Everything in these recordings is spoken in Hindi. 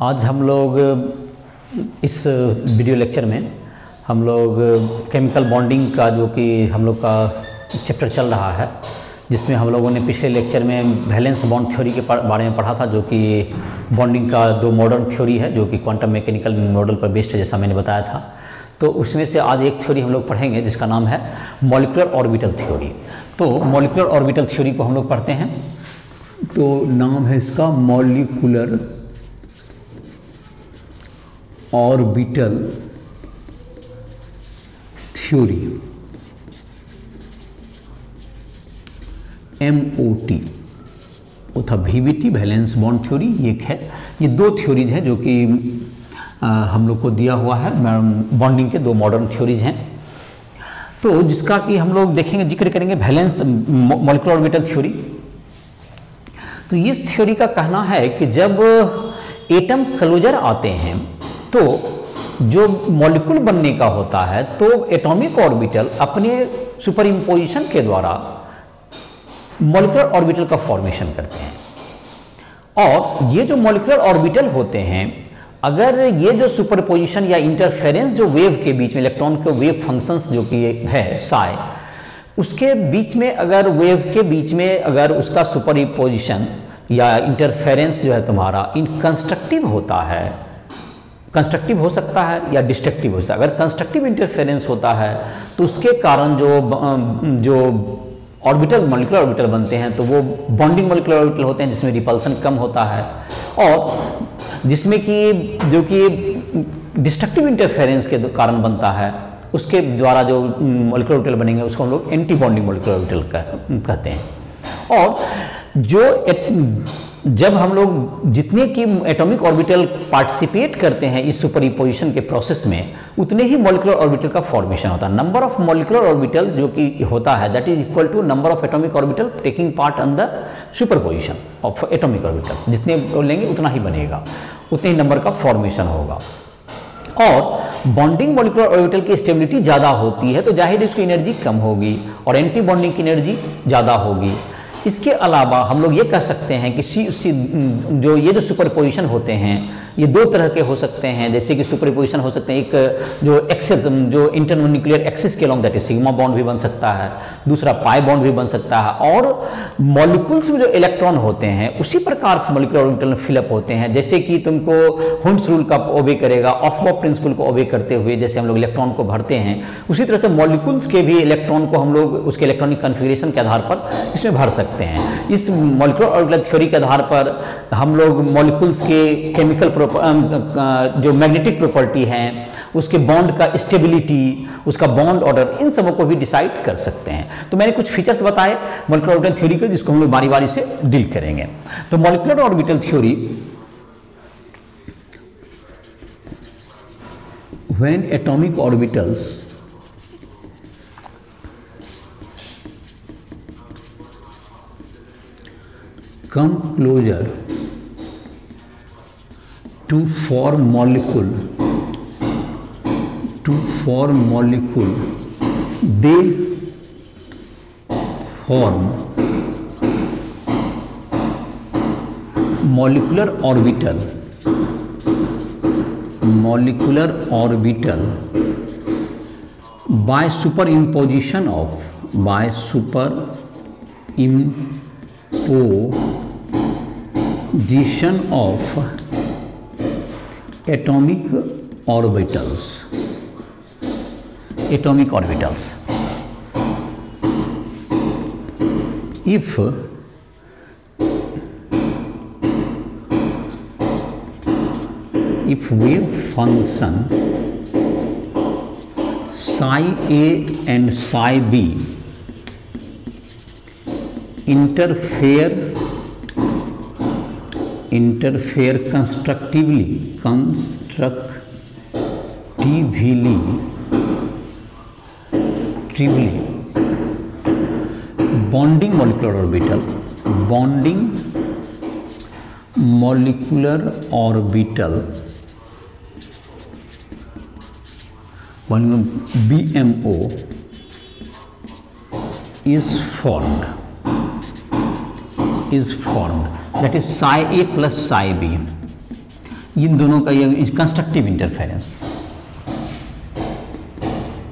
आज हम लोग इस वीडियो लेक्चर में हम लोग केमिकल बॉन्डिंग का जो कि हम लोग का चैप्टर चल रहा है, जिसमें हम लोगों ने पिछले लेक्चर में वैलेंस बॉन्ड थ्योरी के बारे में पढ़ा था, जो कि बॉन्डिंग का दो मॉडर्न थ्योरी है जो कि क्वांटम मैकेनिकल मॉडल पर बेस्ड है, जैसा मैंने बताया था। तो उसमें से आज एक थ्योरी हम लोग पढ़ेंगे जिसका नाम है मॉलिक्यूलर ऑर्बिटल थ्योरी। तो मॉलिक्यूलर ऑर्बिटल थ्योरी को हम लोग पढ़ते हैं। तो नाम है इसका मॉलिक्यूलर ऑर्बिटल थ्योरी, MOT। वो था VBT, वैलेंस बॉन्ड थ्योरी। ये है, ये दो थ्योरीज हैं जो कि हम लोग को दिया हुआ है। बॉन्डिंग के दो मॉडर्न थ्योरीज हैं, तो जिसका कि हम लोग देखेंगे, जिक्र करेंगे वैलेंस मॉलिक्यूलर ऑर्बिटल थ्योरी। तो इस थ्योरी का कहना है कि जब एटम क्लोजर आते हैं तो जो मॉलिक्यूल बनने का होता है, तो एटॉमिक ऑर्बिटल अपने सुपर इम्पोजिशन के द्वारा मॉलिक्यूलर ऑर्बिटल का फॉर्मेशन करते हैं। और ये जो मॉलिक्यूलर ऑर्बिटल होते हैं, अगर ये जो सुपरपोजिशन या इंटरफेरेंस जो वेव के बीच में इलेक्ट्रॉन के वेव फंक्शंस जो कि है साई, उसके बीच में अगर वेव के बीच में अगर उसका सुपरपोजिशन या इंटरफेरेंस जो है तुम्हारा कंस्ट्रक्टिव होता है, कंस्ट्रक्टिव हो सकता है या डिस्ट्रक्टिव हो सकता है। अगर कंस्ट्रक्टिव इंटरफेरेंस होता है तो उसके कारण जो ऑर्बिटल मॉलिक्यूलर ऑर्बिटल बनते हैं, तो वो बॉन्डिंग मॉलिक्यूलर ऑर्बिटल होते हैं, जिसमें रिपल्सन कम होता है। और जिसमें कि जो कि डिस्ट्रक्टिव इंटरफेरेंस के कारण बनता है, उसके द्वारा जो मॉलिक्यूलर ऑर्बिटल बनेंगे उसको हम लोग एंटी बॉन्डिंग मॉलिक्यूलर ऑर्बिटल कहते हैं। और जब हम लोग जितने की एटॉमिक ऑर्बिटल पार्टिसिपेट करते हैं इस सुपरपोजिशन के प्रोसेस में, उतने ही मॉलिक्यूलर ऑर्बिटल का फॉर्मेशन होता है। नंबर ऑफ मॉलिक्यूलर ऑर्बिटल जो कि होता है, that is equal to number of atomic orbital taking part in the superposition of atomic orbital. जितने लेंगे उतना ही बनेगा, उतने ही नंबर का फॉर्मेशन होगा। और बॉन्डिंग मॉलिक्यूलर ऑर्बिटल की स्टेबिलिटी ज़्यादा होती है, तो जाहिर उसकी एनर्जी कम होगी और एंटी बॉन्डिंग की एनर्जी ज़्यादा होगी। इसके अलावा हम लोग ये कह सकते हैं कि जो ये जो सुपरपोजिशन होते हैं, ये दो तरह के हो सकते हैं। जैसे कि सुपरपोजिशन हो सकते हैं, एक जो एक्सेस जो इंटरन्यूक्लियर एक्सिस के along, that is sigma bond भी बन सकता है, दूसरा पाई बॉन्ड भी बन सकता है। और मॉलिक्यूल्स में जो इलेक्ट्रॉन होते हैं, उसी प्रकार मॉलिक्यूलर ऑर्बिटल फिलअप होते हैं। जैसे कि तुमको हुंड्स रूल का ओबे करेगा, ऑफ-बॉब प्रिंसिपल को ओबे करते हुए जैसे हम लोग इलेक्ट्रॉन को भरते हैं, उसी तरह से मॉलिक्यूल्स के भी इलेक्ट्रॉन को हम लोग उसके इलेक्ट्रॉनिक कन्फिगरेशन के आधार पर इसमें भर सकते हैं। इस मॉलिक्यूलर ऑर्बिटल थ्योरी के आधार पर हम लोग मॉलिक्यूल्स के केमिकल जो मैग्नेटिक प्रॉपर्टी है, उसके बॉन्ड का स्टेबिलिटी, उसका बॉन्ड ऑर्डर, इन सबों को भी डिसाइड कर सकते हैं। तो मैंने कुछ फीचर्स बताए मॉलिक्यूलर ऑर्बिटल थ्योरी के, जिसको हम लोग बारी बारी से डील करेंगे। तो molecular orbital theory, when atomic orbitals come closer to form molecule, they form molecular orbital by superimposition of atomic orbitals. If wave function psi A and psi B interfere constructively bonding molecular orbital BMO is formed, that is psi A plus psi B. इन दोनों का ये constructive interference,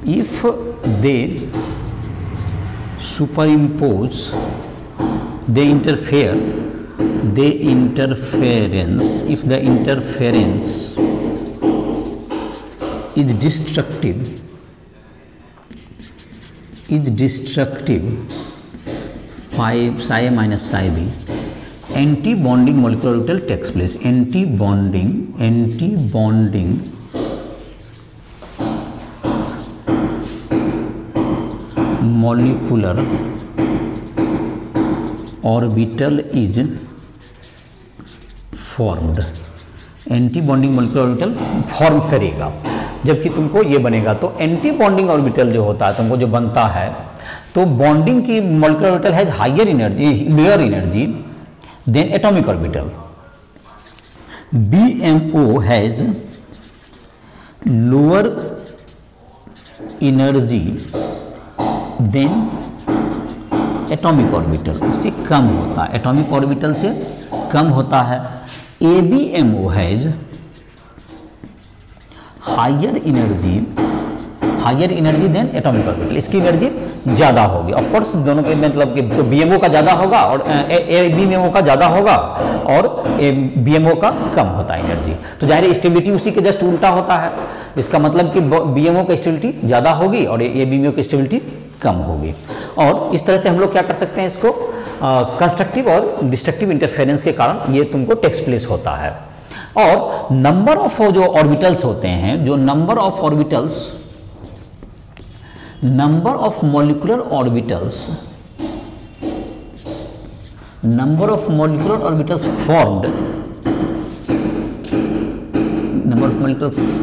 if they super impose, they interference, if the interference is destructive, psi A minus psi B, anti-bonding molecular orbital takes place. Anti-bonding molecular orbital is formed. Anti bonding molecular orbital form करेगा। जबकि तुमको ये बनेगा, तो एंटी बॉन्डिंग ऑर्बिटल जो होता है तुमको जो बनता है, तो बॉन्डिंग की molecular orbital has higher energy, lower energy than atomic orbital. BMO has lower energy than atomic orbital, इससे कम होता है, एटॉमिक ऑर्बिटल से कम होता है। ABMO has higher energy than atomic orbital, इसकी एनर्जी ज़्यादा होगी। ऑफ कोर्स दोनों के मतलब कि तो BMO का ज़्यादा होगा और ABMO का ज़्यादा होगा और BMO का कम होता है एनर्जी। तो जाहिर है स्टेबिलिटी उसी के जस्ट उल्टा होता है। इसका मतलब कि BMO की स्टेबिलिटी ज़्यादा होगी और ABMO की स्टेबिलिटी कम होगी। और इस तरह से हम लोग क्या कर सकते हैं, इसको कंस्ट्रक्टिव और डिस्ट्रक्टिव इंटरफेरेंस के कारण ये तुमको टेक्स प्लेस होता है। और नंबर ऑफ जो ऑर्बिटल्स होते हैं, जो number of molecular orbitals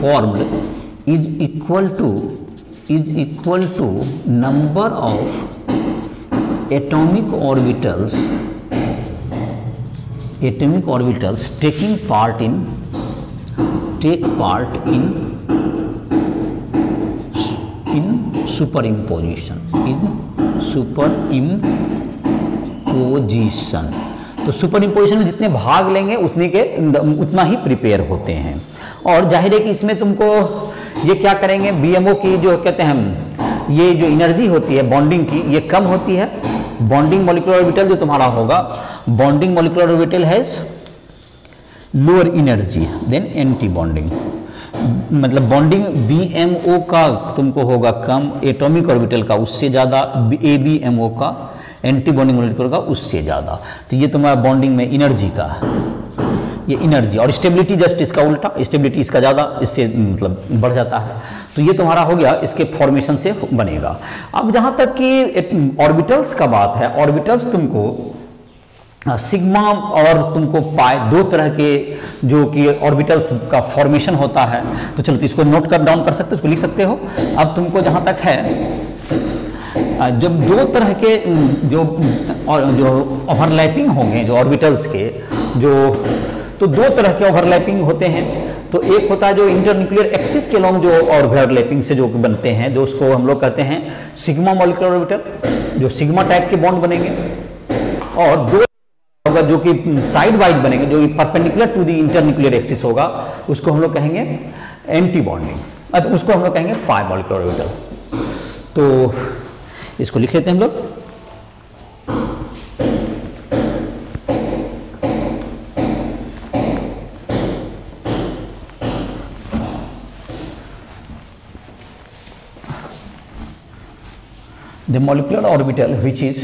formed is equal to number of atomic orbitals take part in superimposition, तो सुपर इम्पोजिशन में जितने भाग लेंगे उतना ही प्रिपेयर होते हैं। और जाहिर है कि इसमें तुमको ये क्या करेंगे, BMO की जो कहते हैं हम, ये जो एनर्जी होती है बॉन्डिंग की, ये कम होती है। बॉन्डिंग मॉलिक्यूलर ऑर्बिटल जो तुम्हारा होगा, bonding molecular orbital has lower energy than anti bonding, मतलब बॉन्डिंग BMO का तुमको होगा कम, एटॉमिक ऑर्बिटल का उससे ज़्यादा, ABMO का एंटी बॉन्डिंग मॉलिक्यूलर का उससे ज़्यादा। तो ये तुम्हारा बॉन्डिंग में एनर्जी का, ये एनर्जी और स्टेबिलिटी जस्ट इसका उल्टा, स्टेबिलिटी इसका ज़्यादा, इससे मतलब बढ़ जाता है। तो ये तुम्हारा हो गया, इसके फॉर्मेशन से बनेगा। अब जहाँ तक कि ऑर्बिटल्स का बात है, ऑर्बिटल्स तुमको सिग्मा और तुमको पाई, दो तरह के जो कि ऑर्बिटल्स का फॉर्मेशन होता है। तो चलो तो इसको नोट कर डाउन कर सकते हो, इसको लिख सकते हो। अब तुमको जहाँ तक है, जब दो तरह के जो ओवरलैपिंग होंगे जो ऑर्बिटल्स के, तो दो तरह के ओवरलैपिंग होते हैं। तो एक होता है जो इंटरन्यूक्लियर एक्सिस के लॉन्ग जो ओवरलैपिंग से जो बनते हैं, जो उसको हम लोग कहते हैं सिग्मा मॉलिक्यूलर ऑर्बिटल, जो सिग्मा टाइप के बॉन्ड बनेंगे। और दो होगा जो कि साइड वाइज बनेंगे, जो perpendicular to the internuclear axis होगा, उसको हम लोग कहेंगे एंटी बॉन्डिंग, उसको हम लोग कहेंगे पाई मॉलिक्यूलर ऑर्बिटल। तो इसको लिख लेते हैं हम लोग। The molecular orbital which is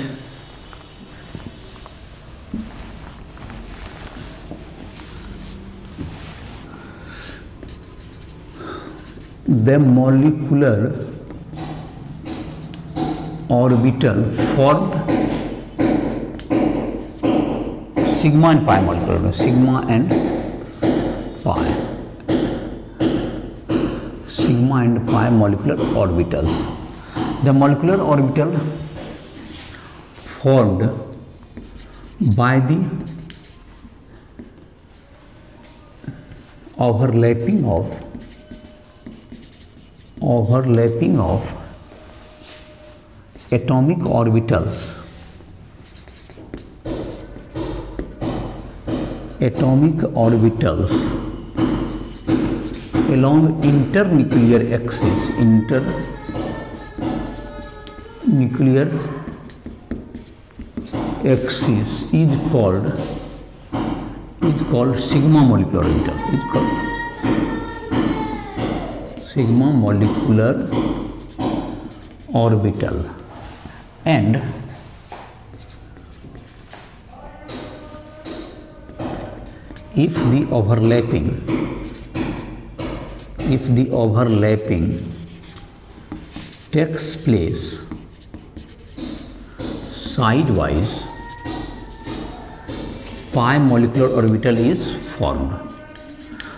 the molecular orbital formed sigma and pi molecular, sigma and pi molecular orbitals. The molecular orbital formed by the overlapping of atomic orbitals along internuclear axis, internuclear axis is called sigma molecular orbital, is called sigma molecular orbital. And if the overlapping takes place sidewise, pi molecular orbital is formed.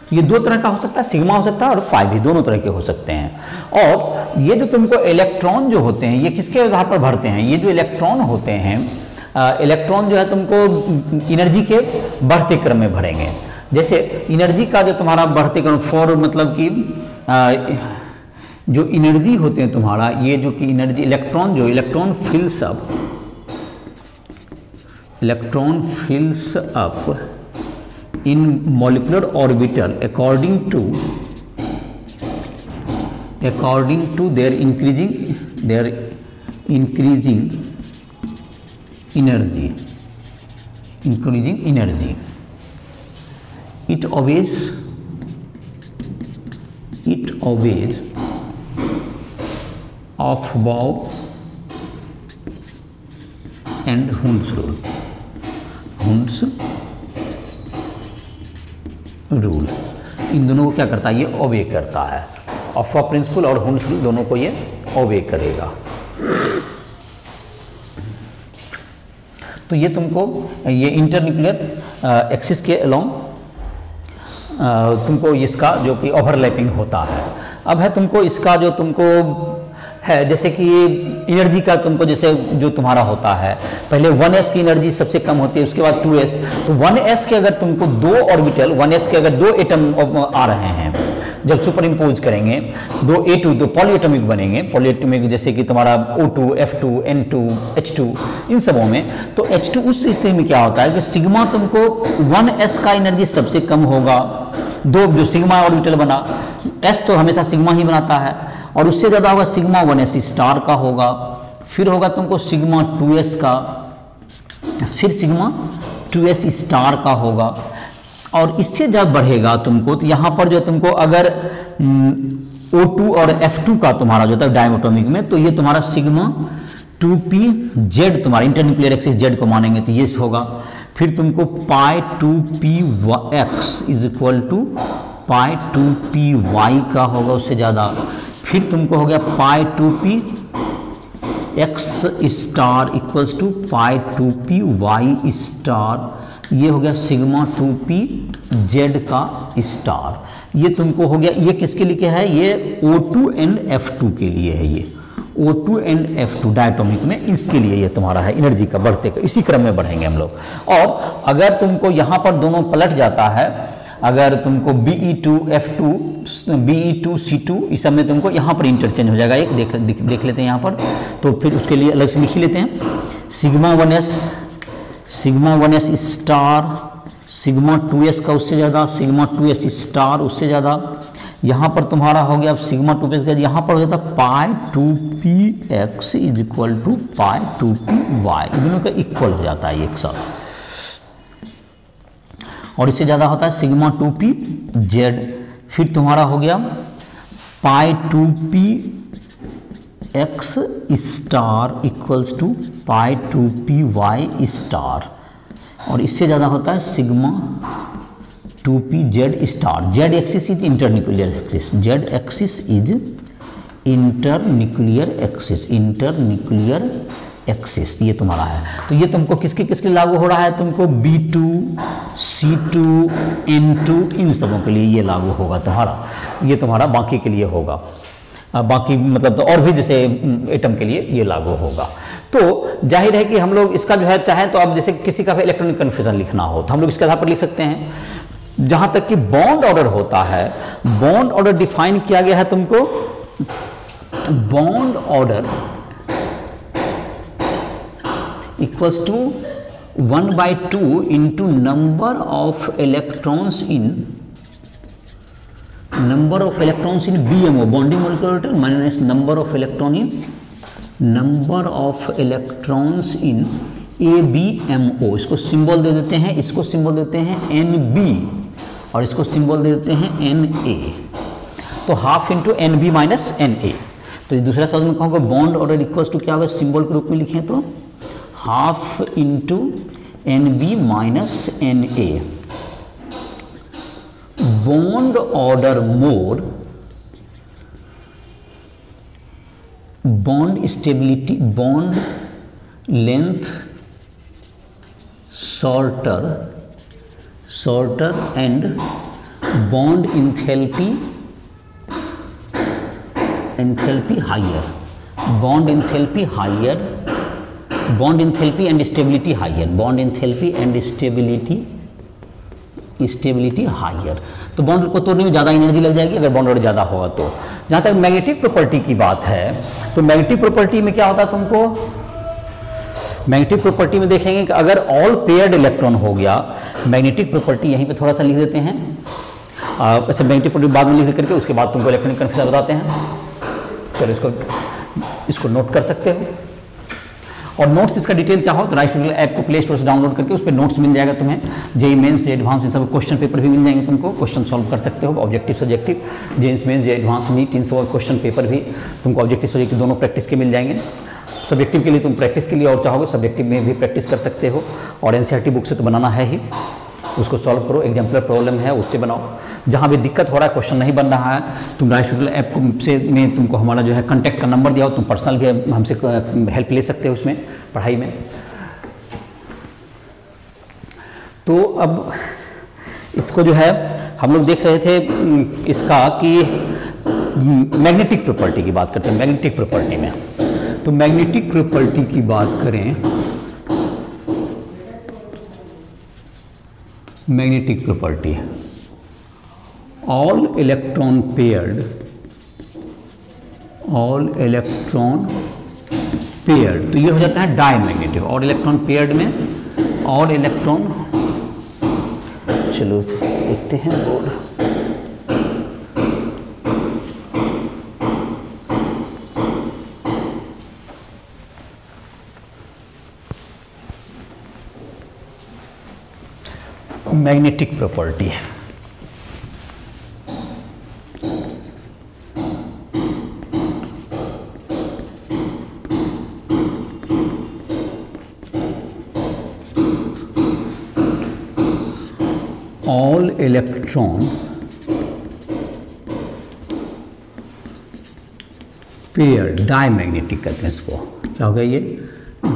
तो ये दो तरह का हो सकता है, सिग्मा हो सकता है और पाई भी, दोनों तरह के हो सकते हैं। और ये जो तुमको इलेक्ट्रॉन जो होते हैं, ये किसके आधार पर भरते हैं? ये जो इलेक्ट्रॉन होते हैं, इलेक्ट्रॉन जो है तुमको एनर्जी के बढ़ते क्रम में भरेंगे। जैसे एनर्जी का जो तुम्हारा बढ़ते क्रम फॉर मतलब कि जो एनर्जी होते हैं तुम्हारा, ये जो कि energy electron फिल्स up in molecular orbital according to their increasing energy. It obeys Aufbau and Hund's rule, इन दोनों को क्या करता है? ये ओबे करता है। ऑफा प्रिंसिपल और हुंस रूल दोनों को ये ओबे करेगा। तो ये तुमको ये इंटरन्यूक्लियर एक्सिस के अलोंग तुमको इसका जो कि ओवरलैपिंग होता है। अब है तुमको इसका जो तुमको है, जैसे कि एनर्जी का तुमको जैसे जो तुम्हारा होता है, पहले 1s की एनर्जी सबसे कम होती है, उसके बाद 2s। तो 1s के अगर तुमको दो ऑर्बिटल, 1s के अगर दो एटम आ रहे हैं, जब सुपर इम्पोज करेंगे दो A2, तो पॉलीएटॉमिक बनेंगे। पॉलीएटॉमिक जैसे कि तुम्हारा O2, F2, N2, H2, इन सबों में। तो H2 उस स्थिति में क्या होता है कि सिग्मा तुमको 1s का एनर्जी सबसे कम होगा। दो जो सिग्मा ऑर्बिटल बना, s तो हमेशा सिग्मा ही बनाता है, और उससे ज़्यादा होगा सिग्मा 1s स्टार का होगा, फिर होगा तुमको सिग्मा 2s का, फिर सिग्मा 2s स्टार का होगा। और इससे जब बढ़ेगा तुमको, तो यहाँ पर जो तुमको अगर O2 और F2 का तुम्हारा जो था डायमोटोमिक में, तो ये तुम्हारा सिग्मा 2pz तुम्हारा इंटरन्यूक्लियर एक्सिस z को मानेंगे, तो ये होगा। फिर तुमको pi 2px is equal to pi 2py का होगा, उससे ज़्यादा। फिर तुमको हो गया pi 2px star equals to pi 2py star, ये हो गया सिग्मा 2pz का स्टार। ये तुमको हो गया, ये किसके लिए है? ये O2 एंड F2 के लिए है। ये O2 एंड F2 डायटोमिक में, इसके लिए ये तुम्हारा है एनर्जी का बढ़ते, इसी क्रम में बढ़ेंगे हम लोग। और अगर तुमको यहाँ पर दोनों पलट जाता है, अगर तुमको Be2 F2 Be2 C2 इस सब में तुमको यहाँ पर इंटरचेंज हो जाएगा। एक देख लेते हैं यहाँ पर, तो फिर उसके लिए अलग से लिख लेते हैं। Sigma 1s star, sigma 2s का उससे ज़्यादा, सिग्मा 2s स्टार उससे ज़्यादा। यहाँ पर तुम्हारा हो गया अब सिग्मा 2s का, यहाँ पर हो जाता pi 2px is equal to pi 2py, दोनों का इक्वल हो जाता है एक साथ। और इससे ज़्यादा होता है सिग्मा 2pz। फिर तुम्हारा हो गया pi 2px star equals to pi 2py star. और इससे ज़्यादा होता है sigma 2pz star. z axis is internuclear axis, z axis is internuclear axis, ये तुम्हारा है। तो ये तुमको किसके किसके लागू हो रहा है? तुमको B2, C2, N2 इन सबों के लिए ये लागू होगा तुम्हारा, ये तुम्हारा बाकी के लिए होगा। बाकी मतलब तो और भी जैसे एटम के लिए ये लागू होगा। तो जाहिर है कि हम लोग इसका जो है चाहें तो अब जैसे किसी का भी इलेक्ट्रॉनिक कन्फ्यूजन लिखना हो तो हम लोग इसके आधार पर लिख सकते हैं। जहां तक कि बॉन्ड ऑर्डर होता है, बॉन्ड ऑर्डर डिफाइन किया गया है तुमको, bond order equals to 1/2 into number of electrons in number of electrons in BMO bonding molecular orbital minus number of electrons in ABMO। इसको सिंबल दे देते हैं, इसको सिंबल देते हैं NB और इसको सिंबल दे देते हैं NA। तो half into NB minus NA। तो दूसरा शब्द में कहूँगा बॉन्ड ऑर्डर इक्वल्स टू क्या होगा, सिंबल के रूप में लिखें तो half into NB minus NA। Bond order more, bond stability, bond length shorter and bond enthalpy higher, bond enthalpy and stability higher, bond enthalpy and stability higher. तो बॉन्ड को तोड़ने में ज़्यादा एनर्जी लग जाएगी अगर बॉन्ड ज़्यादा होगा तो। जहाँ तक मैग्नेटिक प्रॉपर्टी की बात है तो मैग्नेटिक प्रॉपर्टी में क्या होता है, तुमको मैग्नेटिक प्रॉपर्टी में देखेंगे कि अगर ऑल पेयर्ड इलेक्ट्रॉन हो गया, मैग्नेटिक प्रॉपर्टी यहीं पे थोड़ा सा लिख देते हैं। अच्छा मैग्नेटिक प्रॉपर्टी बाद में लिख करके उसके बाद तुमको इलेक्ट्रॉनिक कन्फिगरेशन बताते हैं। चलो इसको नोट कर सकते हो। और नोट्स इसका डिटेल चाहो तो राइट ऐप को प्ले स्टोर से डाउनलोड करके उस पर नोट्स मिल जाएगा तुम्हें। जेईई मेंस एडवांस इन सब क्वेश्चन पेपर भी मिल जाएंगे तुमको, क्वेश्चन सॉल्व कर सकते हो। Objective subjective JEE mains advance NEET इन सब क्वेश्चन पेपर भी तुमको ऑब्जेक्टिव सब्जेक्टिव दोनों प्रैक्टिस के मिल जाएंगे। सब्जेक्टिव के लिए तुम प्रैक्टिस के लिए और चाहोगे सब्जेक्टिव में भी प्रैक्टिस कर सकते हो। और एनसीईआरटी बुक से तो बनाना है ही, उसको सॉल्व करो। एग्जाम्पलर प्रॉब्लम है उससे बनाओ। जहाँ भी दिक्कत हो रहा है, क्वेश्चन नहीं बन रहा है, तुम राइट स्टूडियो ऐप से में तुमको हमारा जो है कॉन्टैक्ट का नंबर दिया हो, तुम पर्सनल भी हमसे हेल्प ले सकते हो उसमें पढ़ाई में। तो अब इसको जो है हम लोग देख रहे थे इसका कि मैग्नेटिक प्रॉपर्टी की बात करते हैं। मैग्नेटिक प्रॉपर्टी में तो मैग्नेटिक प्रॉपर्टी की बात करें, magnetic property all electron paired तो ये हो जाता है डायमैग्नेटिक। और इलेक्ट्रॉन पेयर्ड में और इलेक्ट्रॉन, चलो देखते हैं बोर्ड। मैग्नेटिक प्रॉपर्टी है ऑल इलेक्ट्रॉन पेयर, डायमैग्नेटिक कहते हैं इसको। क्या हो गया ये,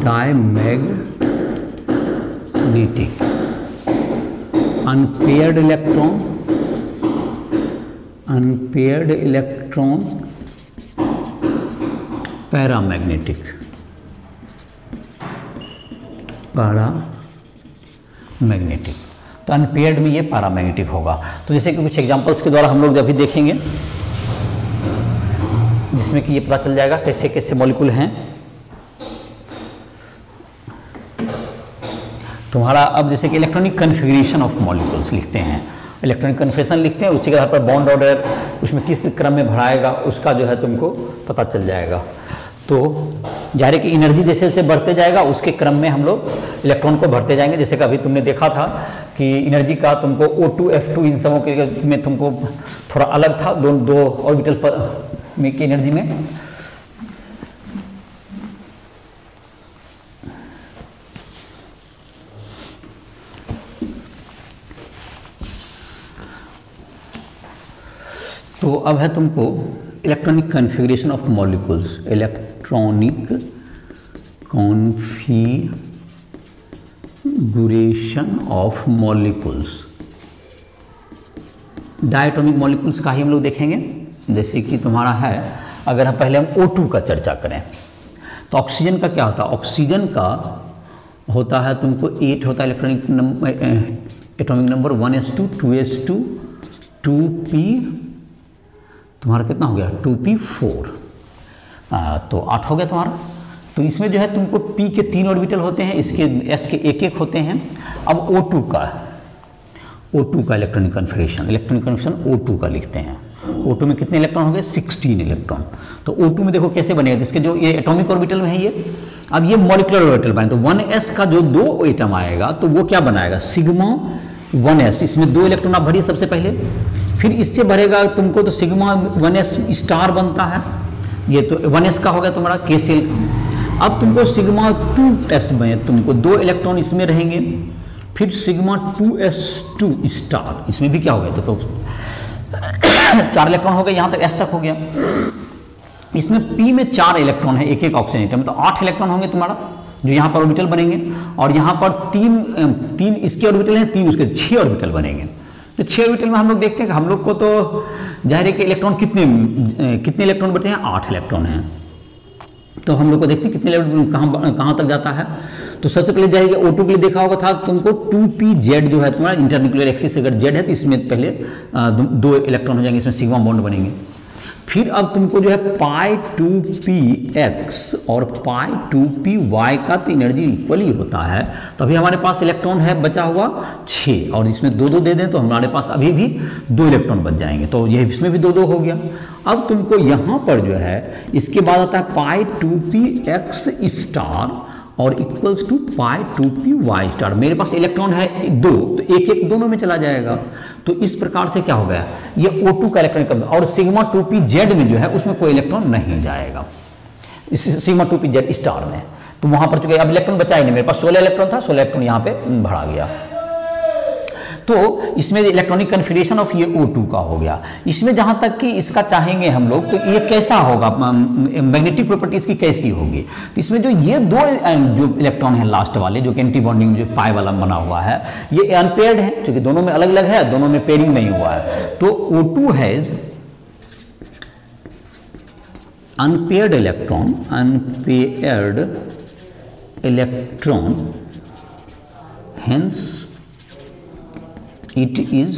डायमैग्नेटिक। अनपेयर्ड इलेक्ट्रॉन पैरामैग्नेटिक, तो अनपेयर्ड में ये पैरामैग्नेटिक होगा। तो जैसे कि कुछ एग्जांपल्स के द्वारा हम लोग अभी देखेंगे जिसमें कि ये पता चल जाएगा कैसे कैसे मॉलिक्यूल हैं तुम्हारा। अब जैसे कि इलेक्ट्रॉनिक कन्फिगरेशन ऑफ मॉलिक्यूल्स लिखते हैं, इलेक्ट्रॉनिक कन्फिगरेशन लिखते हैं, उसी के आधार पर बॉन्ड ऑर्डर उसमें किस क्रम में भराएगा उसका जो है तुमको पता चल जाएगा। तो जाहिर है कि एनर्जी जैसे जैसे बढ़ते जाएगा उसके क्रम में हम लोग इलेक्ट्रॉन को भरते जाएंगे। जैसे कि अभी तुमने देखा था कि एनर्जी का तुमको O2 F2 इन सबों के में तुमको थोड़ा अलग था, दो ऑर्बिटल पर में की एनर्जी में। तो अब है तुमको electronic configuration of molecules, electronic configuration of molecules. Diatomic molecules का ही हम लोग देखेंगे। जैसे कि तुम्हारा है, अगर हम पहले हम O2 का चर्चा करें तो ऑक्सीजन का क्या होता है, ऑक्सीजन का होता है तुमको 8 होता है electronic number, atomic number 1s2 2s2 2p, तुम्हारा कितना हो गया 2p4, तो 8 हो गया तुम्हारा। तो इसमें जो है तुमको p के 3 ऑर्बिटल होते हैं, इसके s के एक होते हैं। अब O2 का इलेक्ट्रॉनिक कन्फिगरेशन O2 का लिखते हैं। O2 में कितने इलेक्ट्रॉन हो गए? 16 इलेक्ट्रॉन। तो O2 में देखो कैसे बनेगा, जिसके जो ये एटॉमिक ऑर्बिटल में है ये, अब ये मॉलिक्यूलर ऑर्बिटल बने तो 1s का जो 2 एटम आएगा तो वो क्या बनाएगा? Sigma 1s। इसमें 2 इलेक्ट्रॉन आप भरिए सबसे पहले, फिर इससे भरेगा तुमको तो सिग्मा 1s स्टार बनता है, ये तो 1s का हो गया तुम्हारा K सेल। अब तुमको सिग्मा 2s में तुमको 2 इलेक्ट्रॉन इसमें रहेंगे, फिर सिग्मा 2s2 स्टार, इसमें भी क्या हो गया? तो 4 इलेक्ट्रॉन हो गए, यहाँ तक s तक हो गया। इसमें p में 4 इलेक्ट्रॉन है, एक एक ऑक्सीजन एटम, तो 8 इलेक्ट्रॉन होंगे तुम्हारा जो यहाँ पर ऑर्बिटल बनेंगे, और यहाँ पर तीन इसके ऑर्बिटल हैं, 3 उसके 6 ऑर्बिटल बनेंगे। तो 6 ऑर्बिटल में हम लोग देखते हैं कि हम लोग को तो जाहिर है कि इलेक्ट्रॉन कितने इलेक्ट्रॉन बचे हैं? 8 इलेक्ट्रॉन हैं। तो हम लोग को देखते हैं कितने लेवल कहाँ तक जाता है। तो सबसे पहले जाएगा O2 के लिए देखा होगा था तुमको 2pz जो है तुम्हारा इंटरन्यूक्लियर एक्सिस अगर z है तो इसमें पहले 2 इलेक्ट्रॉन हो जाएंगे, इसमें सिग्मा बॉन्ड बनेंगे। फिर अब तुमको जो है π2px और π2py का तो एनर्जी इक्वल ही होता है, तो अभी हमारे पास इलेक्ट्रॉन है बचा हुआ 6, और इसमें 2 दे दें तो हमारे पास अभी भी 2 इलेक्ट्रॉन बच जाएंगे, तो ये इसमें भी 2 हो गया। अब तुमको यहाँ पर जो है इसके बाद आता है π2px स्टार और इक्वल्स टू π2py स्टार। मेरे पास इलेक्ट्रॉन है 2, तो एक एक दोनों में चला जाएगा। तो इस प्रकार से क्या हो गया, ये O2 का इलेक्ट्रॉन, और सिग्मा 2pz में जो है उसमें कोई इलेक्ट्रॉन नहीं जाएगा, इस सिग्मा 2pz स्टार में। तो वहां पर चुके अब इलेक्ट्रॉन बचा ही नहीं, मेरे पास 16 इलेक्ट्रॉन था, 16 इलेक्ट्रॉन यहाँ पे भरा गया। तो इसमें इलेक्ट्रॉनिक कन्फिगरेशन ऑफ ये O2 का हो गया। इसमें जहां तक कि इसका चाहेंगे हम लोग तो ये कैसा होगा, मैग्नेटिक प्रॉपर्टीज की कैसी होगी। तो इसमें जो ये 2 जो इलेक्ट्रॉन है लास्ट वाले जो कि एंटी बॉन्डिंग जो पाई वाला बना हुआ है, ये अनपेयर्ड है, क्योंकि दोनों में अलग अलग है, दोनों में पेयरिंग नहीं हुआ है। तो O2 has unpaired electron, hence it is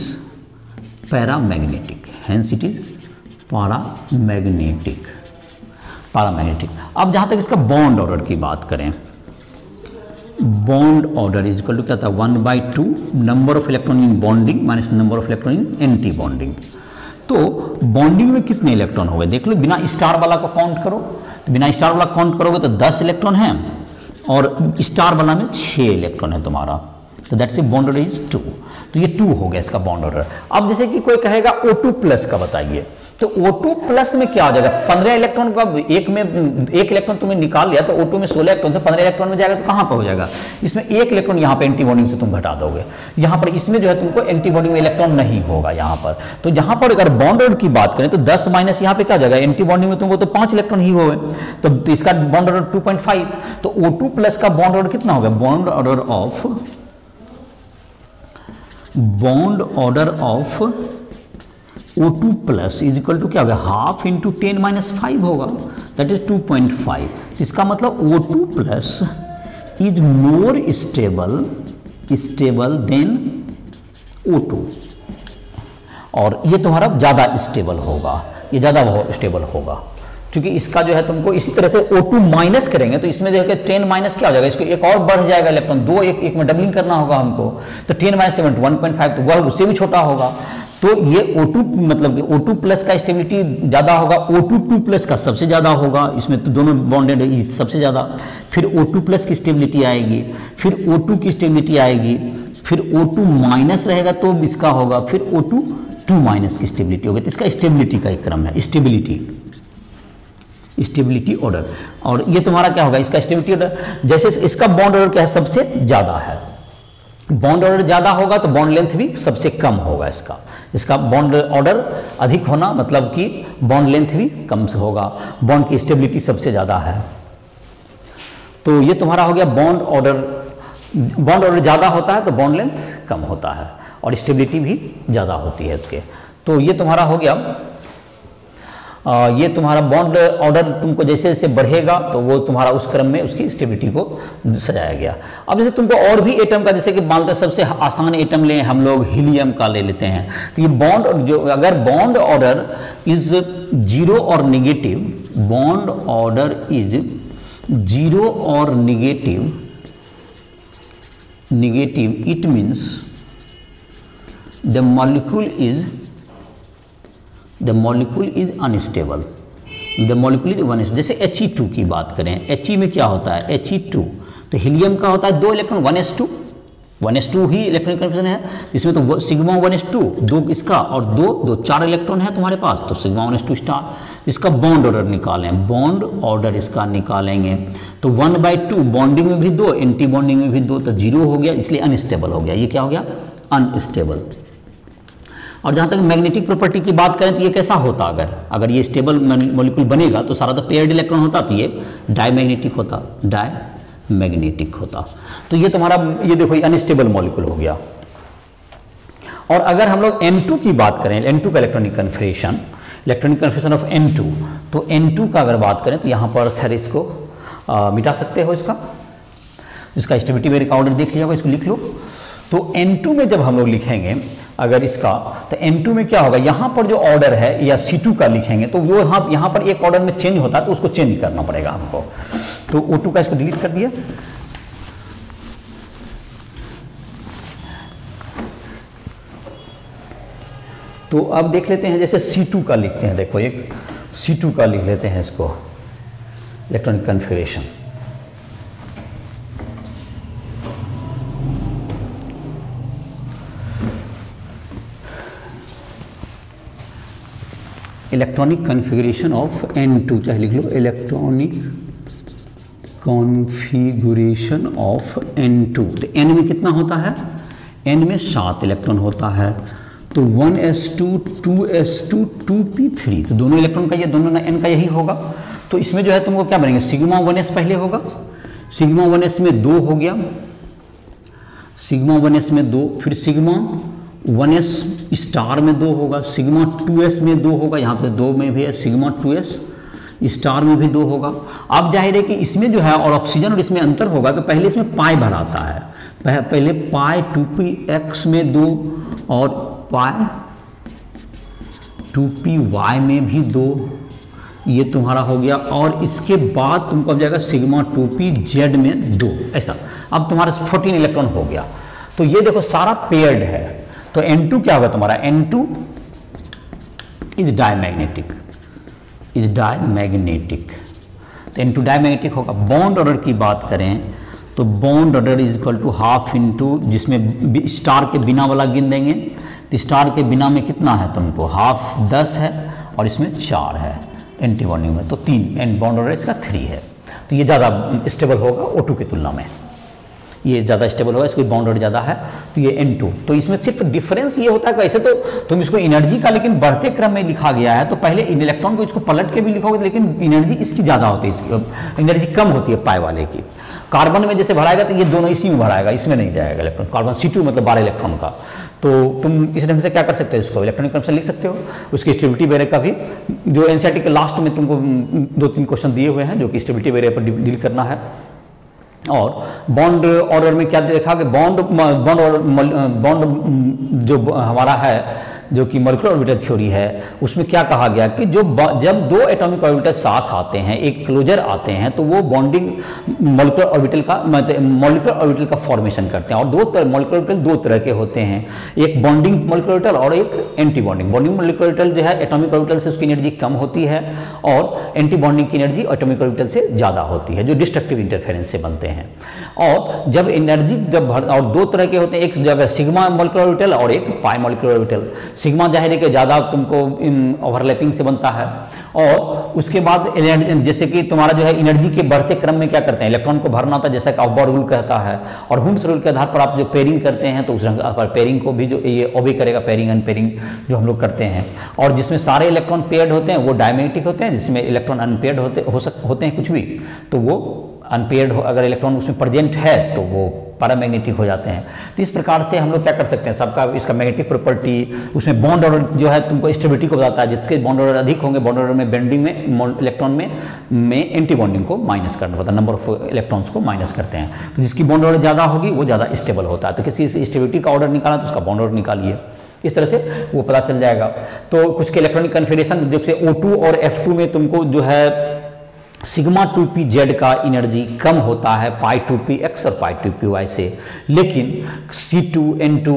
paramagnetic, hence it is paramagnetic। अब जहां तक इसका बॉन्ड ऑर्डर की बात करें, bond order is equal to क्या था 1/2 number of electron in bonding minus number of electron in anti bonding. तो बॉन्डिंग में कितने इलेक्ट्रॉन हो गए देख लो, बिना स्टार वाला को काउंट करो, तो बिना स्टार वाला काउंट करोगे तो 10 इलेक्ट्रॉन है, और स्टार वाला में 6 इलेक्ट्रॉन है तुम्हारा, तो that's a bond order is 2। तो ये 2 हो गया इसका बॉन्ड ऑर्डर। अब जैसे कि कोई कहेगा O2 प्लस का बताइए, तो O2 प्लस में क्या हो जाएगा, 15 इलेक्ट्रॉन का एक इलेक्ट्रॉन तुमने निकाल लिया, तो O2 में 16 इलेक्ट्रॉन तो 15 इलेक्ट्रॉन में जाएगा, तो कहां पर हो जाएगा, इसमें 1 इलेक्ट्रॉन यहाँ पे एंटी बॉन्डिंग से तुम घटा दोगे, यहाँ पर इसमें जो है तुमको एंटी बॉन्डिंग में इलेक्ट्रॉन नहीं होगा यहाँ पर। तो यहाँ पर अगर बॉन्ड ऑर्डर की बात करें तो 10 माइनस यहाँ पे क्या जाएगा, एंटी बॉन्डिंग में तुमको तो 5 इलेक्ट्रॉन ही हुए, तो इसका बॉन्ड ऑर्डर 2.5। तो O2 प्लस का बॉन्ड ऑर्डर कितना होगा, bond order of O2 plus is equal to क्या होगा, हाफ इंटू 10⁻5 होगा, दैट इज 2.5। इसका मतलब O2 plus is more stable then O2, और ये तुम्हारा ज्यादा स्टेबल होगा, ये ज्यादा स्टेबल होगा, क्योंकि इसका जो है तुमको इसी तरह से O2 माइनस करेंगे तो इसमें देखो 10 माइनस क्या हो जाएगा, इसको एक और बढ़ जाएगा इलेक्ट्रॉन, 2 एक में डबलिंग करना होगा हमको, तो 10⁻7 1.5, तो वह उससे भी छोटा होगा। तो ये O2 मतलब O2 प्लस का स्टेबिलिटी ज्यादा होगा, O2 प्लस का सबसे ज्यादा होगा, इसमें तो दोनों बॉन्डेड है सबसे ज्यादा, फिर O2 प्लस की स्टेबिलिटी आएगी, फिर O2 की स्टेबिलिटी आएगी, फिर O2 माइनस रहेगा तो इसका होगा, फिर O2 माइनस की स्टेबिलिटी होगी। तो इसका स्टेबिलिटी का एक क्रम है, स्टेबिलिटी ऑर्डर। और ये तुम्हारा क्या होगा, इसका स्टेबिलिटी ऑर्डर, जैसे इसका बॉन्ड ऑर्डर क्या है, सबसे ज्यादा है, बॉन्ड ऑर्डर ज्यादा होगा तो बॉन्ड लेंथ भी सबसे कम होगा। इसका बॉन्ड ऑर्डर अधिक होना मतलब कि बॉन्ड लेंथ भी कम से होगा, बॉन्ड की स्टेबिलिटी सबसे ज्यादा है। तो ये तुम्हारा हो गया बॉन्ड ऑर्डर ज्यादा होता है तो बॉन्ड लेंथ कम होता है, और स्टेबिलिटी भी ज्यादा होती है उसके। तो ये तुम्हारा हो गया, ये तुम्हारा बॉन्ड ऑर्डर तुमको जैसे जैसे बढ़ेगा तो वो तुम्हारा उस क्रम में उसकी स्टेबिलिटी को सजाया गया। अब जैसे तुमको और भी एटम का, जैसे कि मानते सबसे आसान एटम लें हम लोग, हीलियम का ले लेते हैं, तो ये बॉन्ड जो अगर बॉन्ड ऑर्डर इज 0 और नेगेटिव, बॉन्ड ऑर्डर इज 0 और negative, it means the molecule is the molecule is unstable, the molecule is unstable. जैसे He2 की बात करें, He में क्या होता है He2, तो हीलियम का होता है 2 इलेक्ट्रॉन 1s2 ही इलेक्ट्रॉनिक कन्फिग्रेशन है, इसमें तो सिग्मा 1s2 2 इसका और 2 4 इलेक्ट्रॉन है तुम्हारे पास, तो सिग्मा 1s2 स्टार। इसका बॉन्ड ऑर्डर निकालें, बॉन्ड ऑर्डर इसका निकालेंगे तो 1/2, बॉन्डिंग में भी 2, एंटी बॉन्डिंग में भी 2, तो 0 हो गया, इसलिए अनस्टेबल हो गया। ये क्या हो गया? अनस्टेबल। और जहाँ तक मैग्नेटिक प्रॉपर्टी की बात करें तो ये कैसा होता, अगर ये स्टेबल मॉलिक्यूल बनेगा तो सारा तो पेयर्ड इलेक्ट्रॉन होता, तो ये डायमैग्नेटिक होता, डायमैग्नेटिक होता। तो ये तुम्हारा, ये देखो ये अनस्टेबल मॉलिक्यूल हो गया। और अगर हम लोग N2 की बात करें, N2 का इलेक्ट्रॉनिक कन्फिग्रेशन ऑफ N2, तो N2 का अगर बात करें तो यहाँ पर खैर इसको मिटा सकते हो, इसका स्टेबिलिटी वेरिएबल का ऑर्डर देख लिया होगा, इसको लिख लो। तो N2 में जब हम लोग लिखेंगे अगर इसका, तो N2 में क्या होगा, यहाँ पर जो ऑर्डर है या C2 का लिखेंगे तो वो यहाँ पर एक ऑर्डर में चेंज होता है, तो उसको चेंज करना पड़ेगा हमको। तो O2 का इसको डिलीट कर दिया। तो अब देख लेते हैं, जैसे C2 का लिखते हैं, देखो एक C2 का लिख लेते हैं इसको, electronic configuration. Electronic configuration of N2, चाहे लिख लो इलेक्ट्रॉनिक कॉन्फ़िगरेशन ऑफ N2। तो N में कितना होता है? N में 7 इलेक्ट्रॉन होता है, तो 1s2 2s2 2p3, तो दोनों इलेक्ट्रॉन का ये दोनों ना N का यही होगा। तो इसमें जो है तुमको क्या बनेंगे, सिग्मा 1s पहले होगा, सिग्मा 1s में 2 हो गया, सिग्मा 1s में 2, फिर सिग्मा 1s स्टार में 2 होगा, सिग्मा 2s में 2 होगा, यहाँ पे 2 में भी है, सिग्मा 2s स्टार में भी 2 होगा। अब जाहिर है कि इसमें जो है और ऑक्सीजन और इसमें अंतर होगा कि पहले इसमें पाई भराता है, पहले पाई 2px में 2 और पाई 2py में भी 2, ये तुम्हारा हो गया। और इसके बाद तुमको अब जाएगा सिग्मा 2pz में 2, ऐसा। अब तुम्हारा 14 इलेक्ट्रॉन हो गया। तो ये देखो सारा पेयर्ड है। तो N2 क्या होगा तुम्हारा, N2 इज डायमैग्नेटिक, तो N2 डायमैग्नेटिक होगा। बॉन्ड ऑर्डर की बात करें तो bond order is equal to half into, जिसमें स्टार के बिना वाला गिन देंगे, तो स्टार के बिना में कितना है तुमको, हाफ 10 है और इसमें 4 है एंटी बॉन्डिंग में, तो 3, एंड बॉन्ड ऑर्डर इसका 3 है। तो ये ज़्यादा स्टेबल होगा O2 की तुलना में, ये ज़्यादा स्टेबल होगा, इसको बॉन्ड ऑर्डर ज़्यादा है, तो ये N2। तो इसमें सिर्फ डिफरेंस ये होता है कि ऐसे तो तुम इसको एनर्जी का लेकिन बढ़ते क्रम में लिखा गया है, तो पहले इन इलेक्ट्रॉन को इसको पलट के भी लिखोगे लेकिन एनर्जी इसकी ज़्यादा होती है, इसकी एनर्जी कम होती है पाई वाले की। कार्बन में जैसे भराएगा तो ये दोनों इसी में भराएगा, इसमें नहीं जाएगा इलेक्ट्रॉन। कार्बन C2 मतलब 12 इलेक्ट्रॉन का। तो तुम इस ढंग से क्या कर सकते हो, इसको इलेक्ट्रॉनिक कन्फिग्रेशन लिख सकते हो। उसकी स्टेबिलिटी वेरिएबल का भी जो एनसीईआरटी के लास्ट में तुमको 2-3 क्वेश्चन दिए हुए हैं जो कि स्टेबिलिटी वेरिएबल पर डील करना है। और बॉन्ड ऑर्डर में क्या देखा कि बॉन्ड जो हमारा है, जो कि मॉलिक्यूलर ऑर्बिटल थ्योरी है, उसमें क्या कहा गया कि जब 2 एटॉमिक ऑर्बिटल साथ आते हैं, एक क्लोजर आते हैं, तो वो बॉन्डिंग मॉलिक्यूलर ऑर्बिटल का फॉर्मेशन करते हैं। और मॉलिक्यूलर ऑर्बिटल 2 तरह के होते हैं, एक बॉन्डिंग मॉलिक्यूलर ऑर्बिटल और एक anti bonding. Bonding molecular orbital जो है एटॉमिक ऑर्बिटल से उसकी एनर्जी कम होती है, और एंटी बॉन्डिंग की एनर्जी एटॉमिक ऑर्बिटल से ज़्यादा होती है, जो डिस्ट्रक्टिव इंटरफेरेंस से बनते हैं। और जब एनर्जी और 2 तरह के होते हैं, एक जगह सिग्मा मॉलिक्यूलर ऑर्बिटल और एक पाई मॉलिक्यूलर ऑर्बिटल। सिग्मा जाहिर है कि ज़्यादा तुमको ओवरलैपिंग से बनता है। और उसके बाद जैसे कि तुम्हारा जो है एनर्जी के बढ़ते क्रम में क्या करते हैं, इलेक्ट्रॉन को भरना होता है, जैसा कि ऑफ रूल कहता है। और हुंड्स रूल के आधार पर आप जो पेयरिंग करते हैं, तो उस पर पेयरिंग को भी जो ये ओबे करेगा, पेयरिंग अनपेयरिंग जो हम लोग करते हैं। और जिसमें सारे इलेक्ट्रॉन पेयर्ड होते हैं वो डायमैग्नेटिक होते हैं, जिसमें इलेक्ट्रॉन अनपेयर्ड होते हैं कुछ भी, तो वो अनपेयर्ड अगर इलेक्ट्रॉन उसमें प्रेजेंट है तो वो पैरामैग्नेटिक हो जाते हैं। तो इस प्रकार से हम लोग क्या कर सकते हैं, सबका इसका मैग्नेटिक प्रॉपर्टी, उसमें बॉन्ड ऑर्डर जो है तुमको स्टेबिलिटी को बताता है। जितने बॉन्ड ऑर्डर अधिक होंगे, बॉन्ड ऑर्डर में बेंडिंग में इलेक्ट्रॉन में एंटी बॉन्डिंग को माइनस करना पड़ता है, नंबर ऑफ इलेक्ट्रॉन्स को माइनस करते हैं। तो जिसकी बॉन्ड ऑर्डर ज़्यादा होगी वो ज़्यादा स्टेबल होता है। तो किसी से स्टेबिलिटी का ऑर्डर निकाला तो उसका बॉन्ड ऑर्डर निकालिए, इस तरह से वो पता चल जाएगा। तो कुछ के इलेक्ट्रॉनिक कन्फिग्रेशन जैसे O2 और F2 में तुमको जो है सिग्मा 2p z का एनर्जी कम होता है पाई 2px और पाई 2py से, लेकिन C2, N2,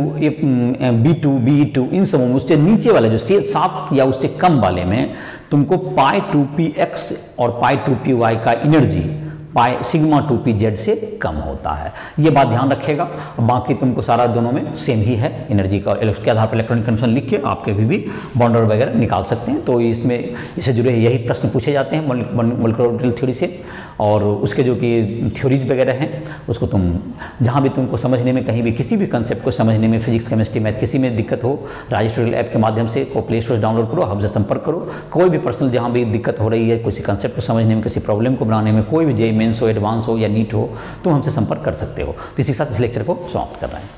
B2, BE2 इन समूह में उससे नीचे वाले जो 7 या उससे कम वाले में तुमको पाई 2px और पाई 2py का एनर्जी पाई सिग्मा 2pz से कम होता है। ये बात ध्यान रखेगा। बाकी तुमको सारा दोनों में सेम ही है एनर्जी का, उसके आधार पर इलेक्ट्रॉनिक कंडीशन लिख के आप कभी भी बॉन्ड वगैरह निकाल सकते हैं। तो इसमें इससे जुड़े यही प्रश्न पूछे जाते हैं मॉलिक्यूलर ऑर्बिटल थ्योरी से, और उसके जो कि थ्योरीज वगैरह हैं उसको तुम जहाँ भी तुमको समझने में, कहीं भी किसी भी कंसेप्ट को समझने में, फिजिक्स, केमिस्ट्री, मैथ किसी में दिक्कत हो, राजेश ट्यूटोरियल ऐप के माध्यम से को प्ले स्टोर डाउनलोड करो, हमसे संपर्क करो। कोई भी पर्सनल जहाँ भी दिक्कत हो रही है, किसी कंसेप्ट को समझने में, किसी प्रॉब्लम को बनाने में, कोई भी जेईई मेंस हो, एडवांस हो या नीट हो, तो हमसे संपर्क कर सकते हो। तो इसी के साथ इस लेक्चर को समाप्त कर रहे हैं।